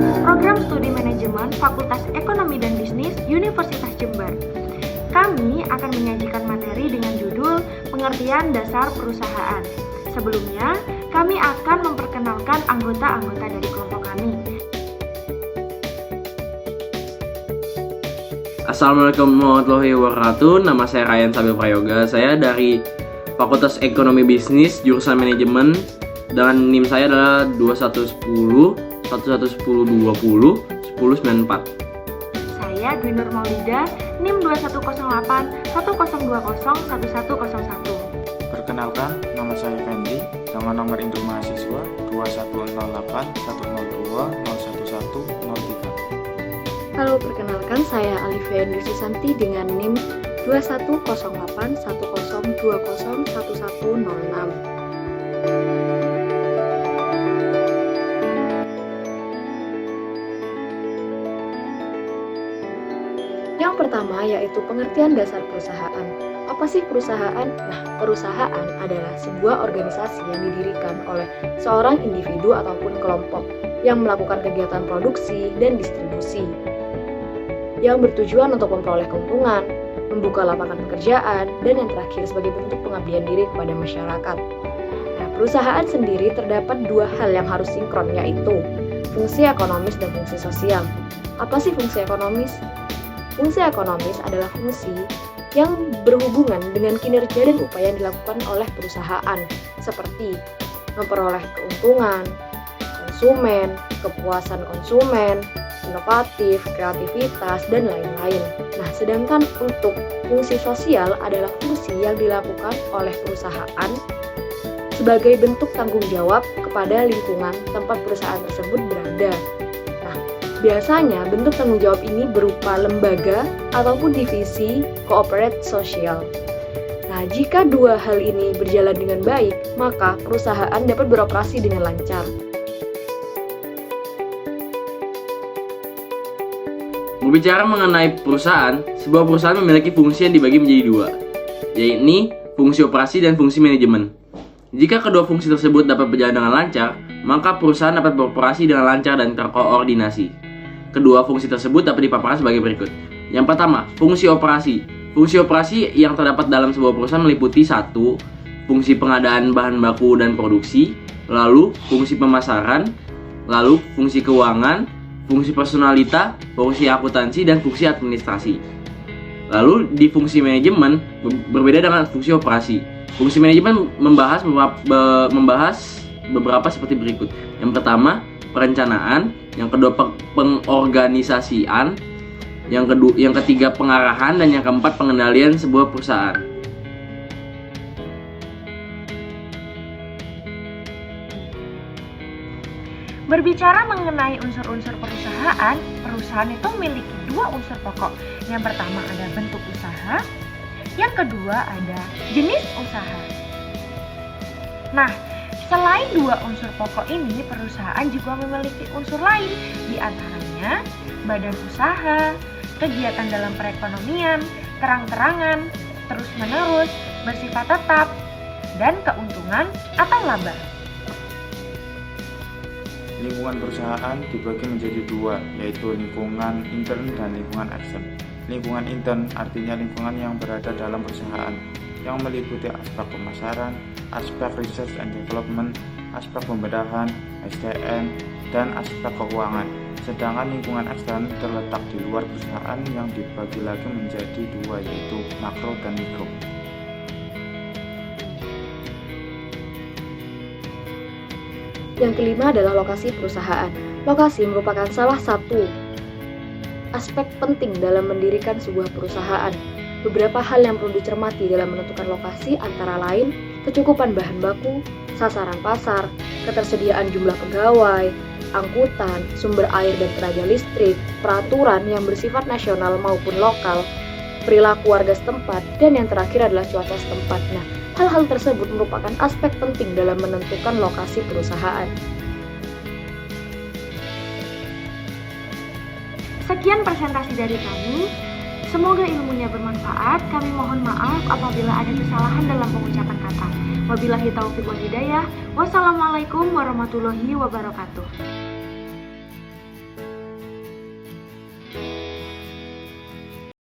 Program Studi Manajemen Fakultas Ekonomi dan Bisnis Universitas Jember. Kami akan menyajikan materi dengan judul Pengertian Dasar Perusahaan. Sebelumnya, kami akan memperkenalkan anggota-anggota dari kelompok kami. Assalamualaikum warahmatullahi wabarakatuh. Nama saya Ryan Sabil Prayoga. Saya dari Fakultas Ekonomi Bisnis jurusan Manajemen dan NIM saya adalah 2110 1110 20 1094. Saya Dwi Nur Maulida, NIM 2108 1020 1101. Perkenalkan, nama saya Fendi dengan nomor induk mahasiswa 2108 102 011 03. Halo, perkenalkan saya Alifia Indri Susanti dengan NIM 2108 1020 1106. Yang pertama yaitu pengertian dasar perusahaan. Apa sih perusahaan? Nah, perusahaan adalah sebuah organisasi yang didirikan oleh seorang individu ataupun kelompok yang melakukan kegiatan produksi dan distribusi, yang bertujuan untuk memperoleh keuntungan, membuka lapangan pekerjaan, dan yang terakhir sebagai bentuk pengabdian diri kepada masyarakat. Nah, perusahaan sendiri terdapat dua hal yang harus sinkron, yaitu fungsi ekonomis dan fungsi sosial. Apa sih fungsi ekonomis? Fungsi ekonomis adalah fungsi yang berhubungan dengan kinerja dan upaya yang dilakukan oleh perusahaan, seperti memperoleh keuntungan, konsumen, kepuasan konsumen, inovatif, kreativitas, dan lain-lain. Nah, sedangkan untuk fungsi sosial adalah fungsi yang dilakukan oleh perusahaan sebagai bentuk tanggung jawab kepada lingkungan tempat perusahaan tersebut berada. Nah, biasanya bentuk tanggung jawab ini berupa lembaga ataupun divisi corporate sosial. Nah, jika dua hal ini berjalan dengan baik, maka perusahaan dapat beroperasi dengan lancar. Berbicara mengenai perusahaan, sebuah perusahaan memiliki fungsi yang dibagi menjadi dua, yaitu fungsi operasi dan fungsi manajemen. Jika kedua fungsi tersebut dapat berjalan dengan lancar, maka perusahaan dapat beroperasi dengan lancar dan terkoordinasi. Kedua fungsi tersebut dapat dipaparkan sebagai berikut. Yang pertama, fungsi operasi. Fungsi operasi yang terdapat dalam sebuah perusahaan meliputi 1. Fungsi pengadaan bahan baku dan produksi, lalu fungsi pemasaran, lalu fungsi keuangan, fungsi personalita, fungsi akuntansi, dan fungsi administrasi. Lalu di fungsi manajemen berbeda dengan fungsi operasi. Fungsi manajemen membahas beberapa seperti berikut. Yang pertama, perencanaan. Yang kedua, pengorganisasian. Yang ketiga, pengarahan. Dan yang keempat, pengendalian sebuah perusahaan. Berbicara mengenai unsur-unsur perusahaan, perusahaan itu memiliki dua unsur pokok. Yang pertama ada bentuk usaha, yang kedua ada jenis usaha. Nah, selain dua unsur pokok ini, perusahaan juga memiliki unsur lain, di antaranya badan usaha, kegiatan dalam perekonomian, terang-terangan, terus-menerus, bersifat tetap, dan keuntungan atau laba. Lingkungan perusahaan dibagi menjadi dua, yaitu lingkungan intern dan lingkungan ekstern. Lingkungan intern artinya lingkungan yang berada dalam perusahaan, yang meliputi aspek pemasaran, aspek research and development, aspek pembedahan, SDM, dan aspek keuangan. Sedangkan lingkungan ekstern terletak di luar perusahaan yang dibagi lagi menjadi dua, yaitu makro dan mikro. Yang kelima adalah lokasi perusahaan. Lokasi merupakan salah satu aspek penting dalam mendirikan sebuah perusahaan. Beberapa hal yang perlu dicermati dalam menentukan lokasi antara lain kecukupan bahan baku, sasaran pasar, ketersediaan jumlah pegawai, angkutan, sumber air dan tenaga listrik, peraturan yang bersifat nasional maupun lokal, perilaku warga setempat, dan yang terakhir adalah cuaca setempat. Nah, hal-hal tersebut merupakan aspek penting dalam menentukan lokasi perusahaan. Sekian presentasi dari kami. Semoga ilmunya bermanfaat. Kami mohon maaf apabila ada kesalahan dalam pengucapan kata. Wabillahi taufiq wal hidayah. Wassalamualaikum warahmatullahi wabarakatuh.